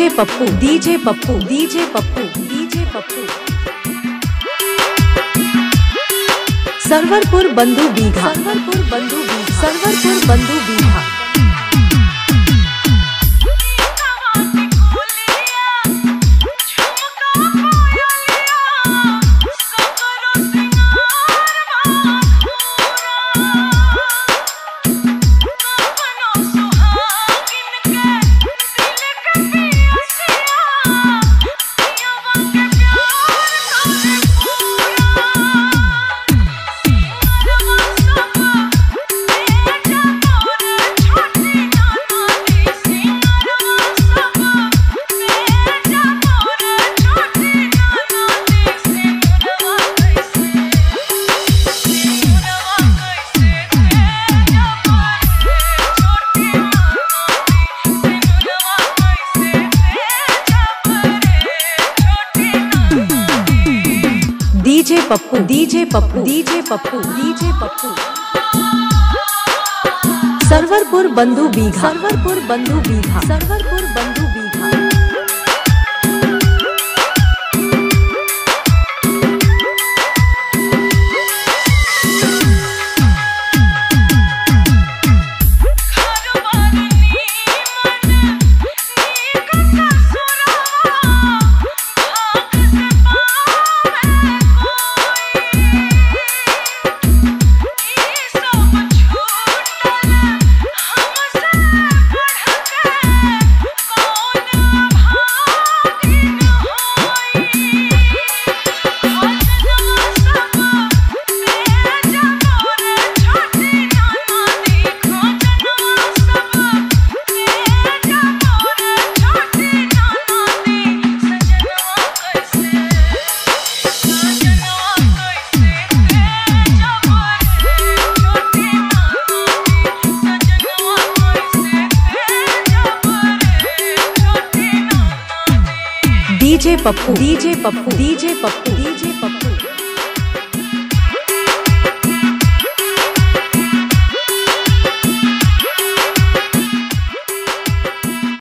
DJ Pappu DJ Pappu DJ Pappu DJ Pappu Sarwarpur Bandhu Bigha Sarwarpur Bandhu Bigha Sarwarpur Bandhu Bigha. DJ Pappu DJ Pappu DJ Pappu DJ Pappu Sarwarpur Bandhu Bigha Sarwarpur Bandhu Bigha Sarwarpur Bandhu Bigha. DJ Pappu DJ Pappu DJ Pappu DJ Pappu.